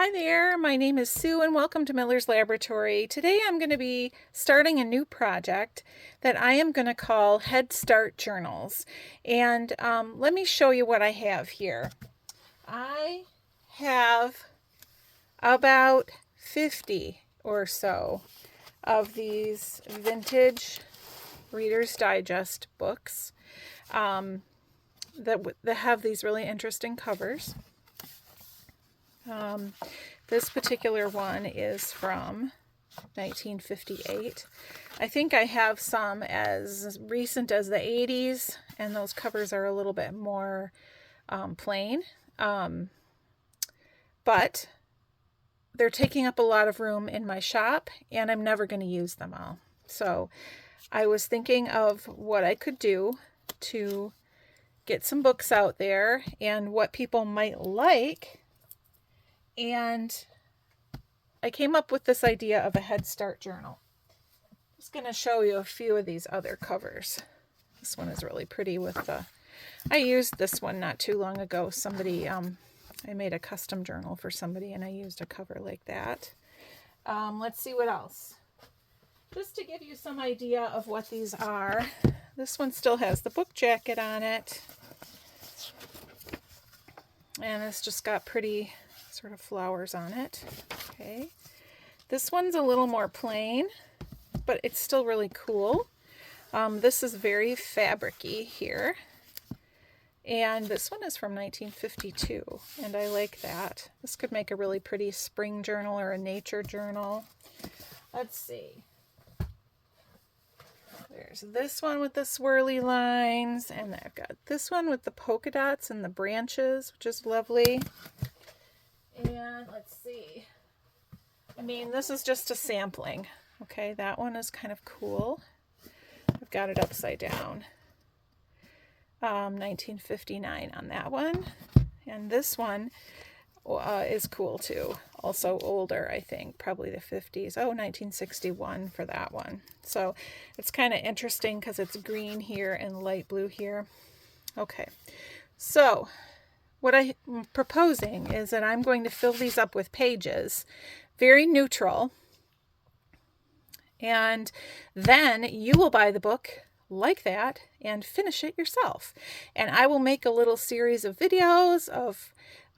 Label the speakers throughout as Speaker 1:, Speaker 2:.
Speaker 1: Hi there, my name is Sue and welcome to Miller's Laboratory. Today I'm going to be starting a new project that I am going to call Head Start Journals. And let me show you what I have here. I have about 50 or so of these vintage Reader's Digest books that have these really interesting covers. This particular one is from 1958. I think I have some as recent as the 80s, and those covers are a little bit more plain. But they're taking up a lot of room in my shop, and I'm never going to use them all. So I was thinking of what I could do to get some books out there and what people might like. And I came up with this idea of a Head Start journal. I'm just going to show you a few of these other covers. This one is really pretty with the... I used this one not too long ago. I made a custom journal for somebody and I used a cover like that. Let's see what else. Just to give you some idea of what these are. This one still has the book jacket on it. And it's just got pretty sort of flowers on it. Okay. This one's a little more plain, but it's still really cool. This is very fabric-y here. And this one is from 1952, and I like that. This could make a really pretty spring journal or a nature journal. Let's see. There's this one with the swirly lines, and I've got this one with the polka dots and the branches, which is lovely. And let's see. I mean, this is just a sampling. Okay, that one is kind of cool. I've got it upside down. 1959 on that one. And this one is cool too. Also older, I think, probably the 50s. Oh, 1961 for that one. So it's kind of interesting because it's green here and light blue here. Okay, so what I'm proposing is that I'm going to fill these up with pages, very neutral, and then you will buy the book like that and finish it yourself. And I will make a little series of videos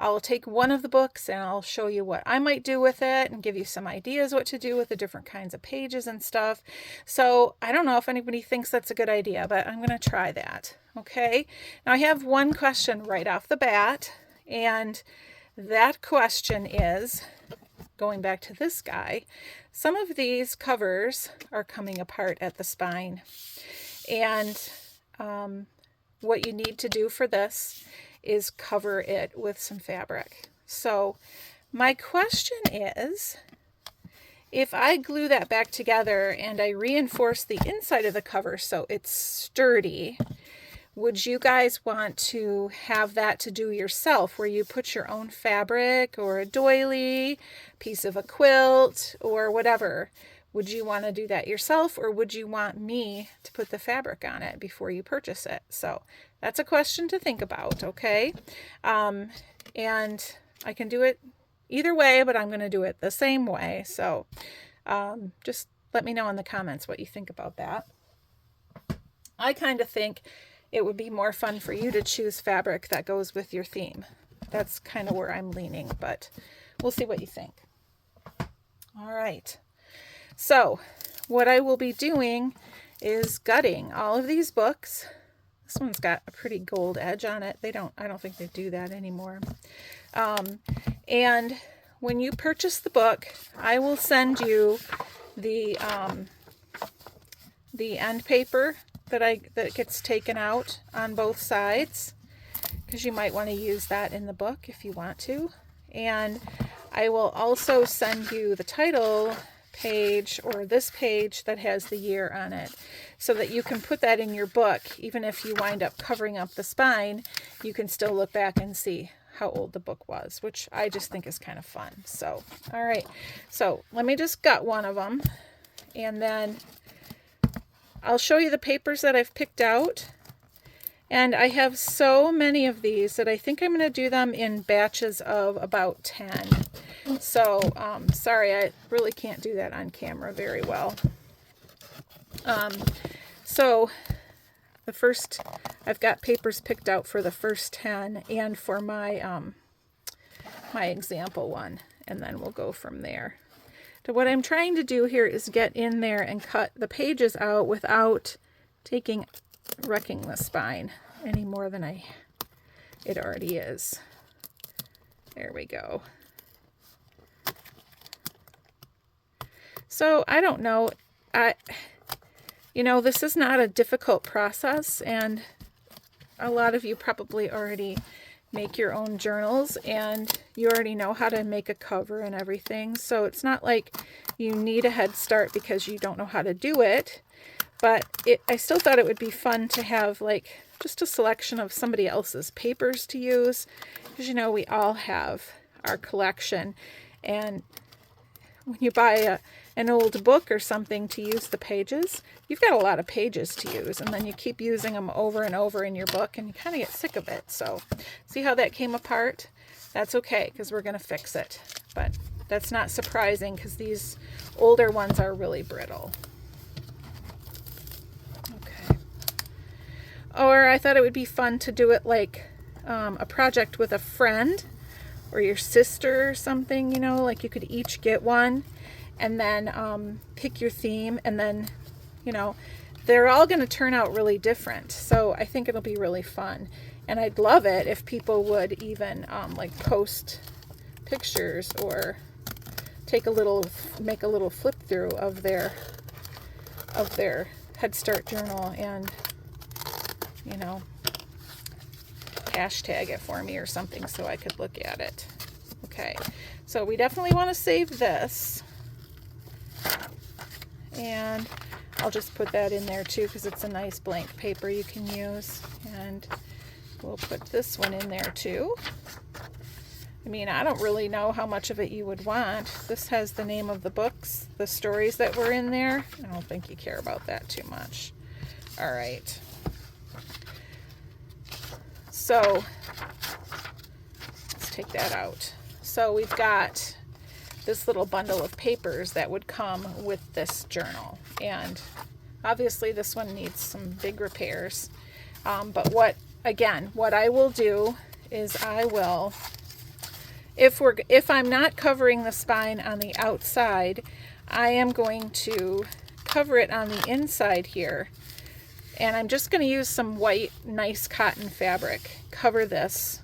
Speaker 1: I'll take one of the books and I'll show you what I might do with it and give you some ideas what to do with the different kinds of pages and stuff. So I don't know if anybody thinks that's a good idea, but I'm going to try that. Okay. Now I have one question right off the bat, and that question is, going back to this guy, some of these covers are coming apart at the spine. And what you need to do for this is cover it with some fabric. So my question is, if I glue that back together and I reinforce the inside of the cover so it's sturdy, would you guys want to have that to do yourself, where you put your own fabric or a doily, piece of a quilt, or whatever? Would you want to do that yourself, or would you want me to put the fabric on it before you purchase it? So that's a question to think about, okay? And I can do it either way, but I'm going to do it the same way. So just let me know in the comments what you think about that. I kind of think it would be more fun for you to choose fabric that goes with your theme. That's kind of where I'm leaning, but we'll see what you think. All right. So what I will be doing is gutting all of these books. This one's got a pretty gold edge on it. I don't think they do that anymore. And when you purchase the book, I will send you the end paper that gets taken out on both sides, because you might want to use that in the book if you want to. And I will also send you the title page, or this page that has the year on it, so that you can put that in your book. Even if you wind up covering up the spine, you can still look back and see how old the book was, which I just think is kind of fun. So, all right, so let me just gut one of them, and then I'll show you the papers that I've picked out, And I have so many of these that I think I'm going to do them in batches of about 10. So, sorry, I really can't do that on camera very well. So the first, I've got papers picked out for the first 10 and for my, my example one, and then we'll go from there. So what I'm trying to do here is get in there and cut the pages out without wrecking the spine any more than it already is. There we go. So I don't know, you know, this is not a difficult process, and a lot of you probably already make your own journals and you already know how to make a cover and everything. So it's not like you need a head start because you don't know how to do it. But I still thought it would be fun to have like just a selection of somebody else's papers to use, because you know we all have our collection, and when you buy an old book or something to use the pages, you've got a lot of pages to use, and then you keep using them over and over in your book and you kind of get sick of it. So see how that came apart? That's okay, because we're going to fix it. But that's not surprising because these older ones are really brittle. Okay. Or I thought it would be fun to do it like a project with a friend or your sister or something, you know, like you could each get one and then pick your theme, and then, you know, they're all going to turn out really different. So I think it'll be really fun. And I'd love it if people would even like post pictures or make a little flip through of their Head Start journal and, you know, hashtag it for me or something so I could look at it. Okay, so we definitely want to save this, and I'll just put that in there too because it's a nice blank paper you can use, and we'll put this one in there too. I mean, I don't really know how much of it you would want. This has the name of the books, the stories that were in there. I don't think you care about that too much. All right. So let's take that out. So we've got this little bundle of papers that would come with this journal. And obviously this one needs some big repairs. But what I will do is I will, if I'm not covering the spine on the outside, I am going to cover it on the inside here. And I'm just going to use some white, nice cotton fabric. Cover this,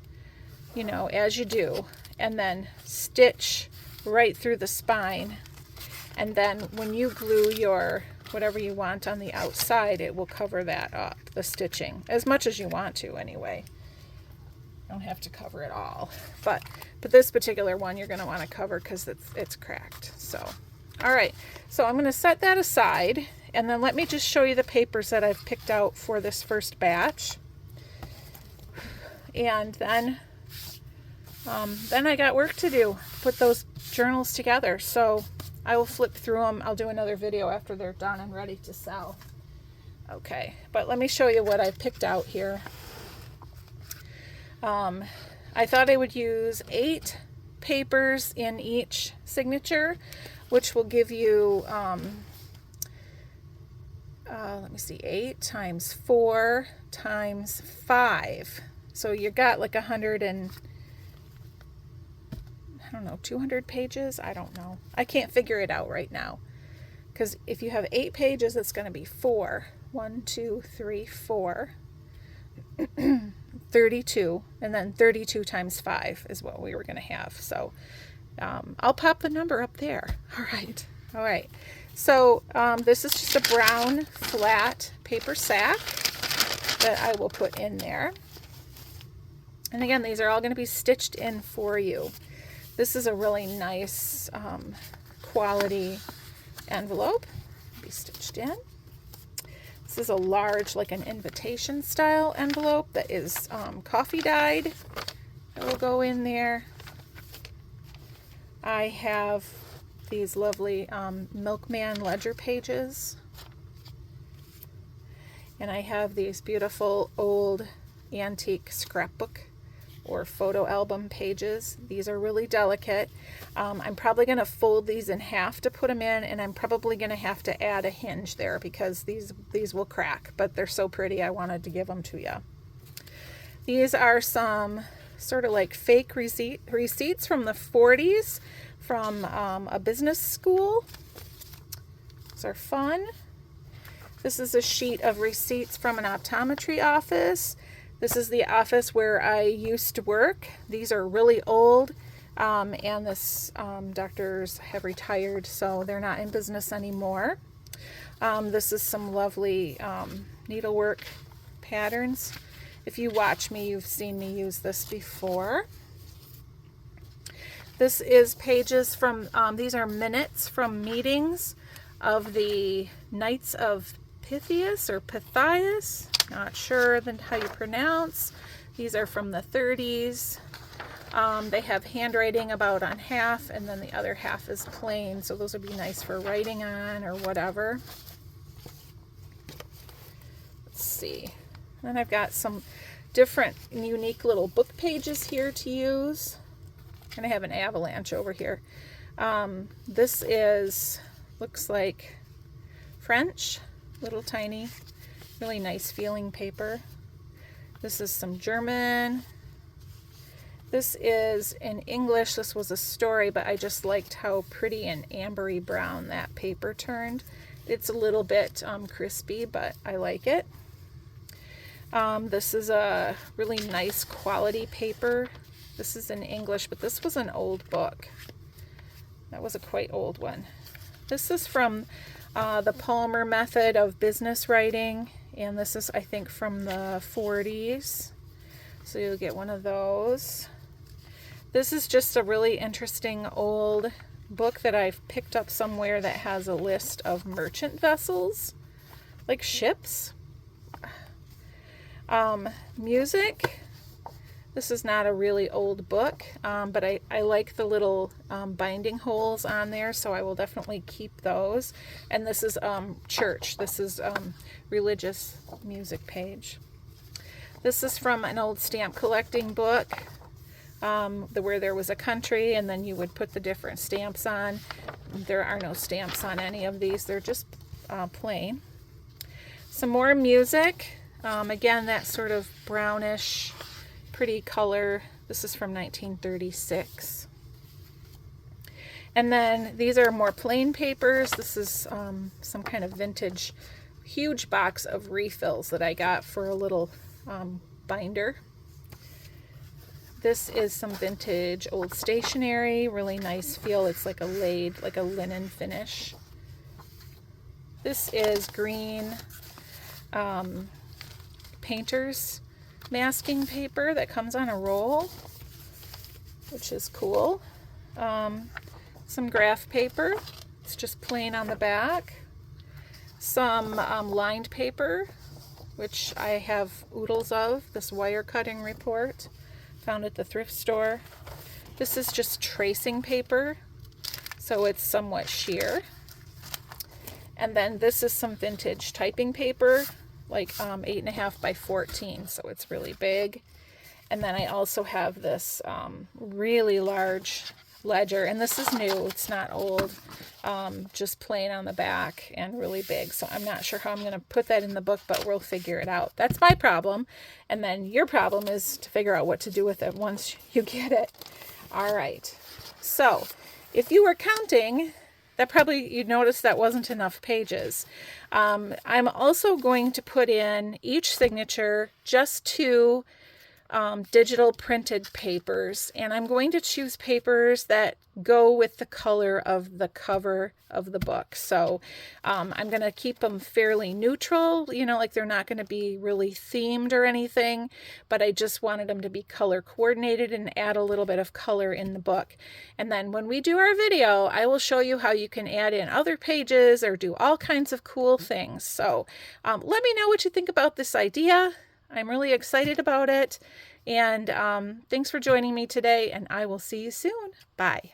Speaker 1: you know, as you do. And then stitch right through the spine. And then when you glue your whatever you want on the outside, it will cover that up, the stitching. As much as you want to, anyway. You don't have to cover it all. But this particular one you're going to want to cover because it's cracked. So, all right. So I'm going to set that aside. And then let me just show you the papers that I've picked out for this first batch. And then I got work to do, put those journals together. So I will flip through them. I'll do another video after they're done and ready to sell. Okay, but let me show you what I've picked out here. I thought I would use 8 papers in each signature, which will give you, let me see, 8 times 4 times 5. So you got like 100 and, I don't know, 200 pages? I don't know. I can't figure it out right now. Because if you have 8 pages, it's going to be 4. 1, 2, 3, 4. 32. And then 32 times 5 is what we were going to have. So I'll pop the number up there. All right. All right. So this is just a brown flat paper sack that I will put in there. And again, these are all going to be stitched in for you. This is a really nice quality envelope. Be stitched in. This is a large, like an invitation style envelope that is coffee dyed. That will go in there. I have these lovely Milkman ledger pages. And I have these beautiful old antique scrapbook or photo album pages. These are really delicate. I'm probably going to fold these in half to put them in, and I'm probably going to have to add a hinge there because these will crack, but they're so pretty I wanted to give them to you. These are some sort of like fake receipts from the 40s from a business school. These are fun. This is a sheet of receipts from an optometry office. This is the office where I used to work. These are really old, and this doctors have retired, so they're not in business anymore. This is some lovely needlework patterns. If you watch me, you've seen me use this before. This is pages from, these are minutes from meetings of the Knights of Pythias or Pythias. Not sure then how you pronounce. These are from the 30s. They have handwriting about on half, and then the other half is plain, so those would be nice for writing on or whatever. Let's see. Then I've got some different unique little book pages here to use. And I have an avalanche over here. This is, looks like French, little tiny, really nice feeling paper. This is some German. This is in English. This was a story, but I just liked how pretty and ambery brown that paper turned. It's a little bit crispy, but I like it. This is a really nice quality paper. This is in English, but this was an old book. That was a quite old one. This is from the Palmer method of business writing, and this is, I think, from the 40s. So you'll get one of those. This is just a really interesting old book that I've picked up somewhere that has a list of merchant vessels, like ships. Music. This is not a really old book, but I like the little binding holes on there, so I will definitely keep those. And this is church. This is religious music page. This is from an old stamp collecting book where there was a country, and then you would put the different stamps on. There are no stamps on any of these. They're just plain. Some more music. Again, that sort of brownish, pretty color. This is from 1936. And then these are more plain papers. This is some kind of vintage, huge box of refills that I got for a little binder. This is some vintage old stationery, really nice feel. It's like a laid, like a linen finish. This is green painter's masking paper that comes on a roll, which is cool. Some graph paper. It's just plain on the back. Some lined paper, which I have oodles of. This wire cutting report, found at the thrift store. This is just tracing paper, so it's somewhat sheer. And then this is some vintage typing paper, like 8.5 by 14, so it's really big. And then I also have this really large ledger, and this is new, it's not old, just plain on the back and really big. So I'm not sure how I'm going to put that in the book, but we'll figure it out. That's my problem, and then your problem is to figure out what to do with it once you get it. All right, so if you were counting, that probably you'd notice that wasn't enough pages. I'm also going to put in each signature just 2 digital printed papers, and I'm going to choose papers that go with the color of the cover of the book. So I'm going to keep them fairly neutral, you know, like they're not going to be really themed or anything, but I just wanted them to be color coordinated and add a little bit of color in the book. And then when we do our video, I will show you how you can add in other pages or do all kinds of cool things. So let me know what you think about this idea. I'm really excited about it. And thanks for joining me today, and I will see you soon. Bye.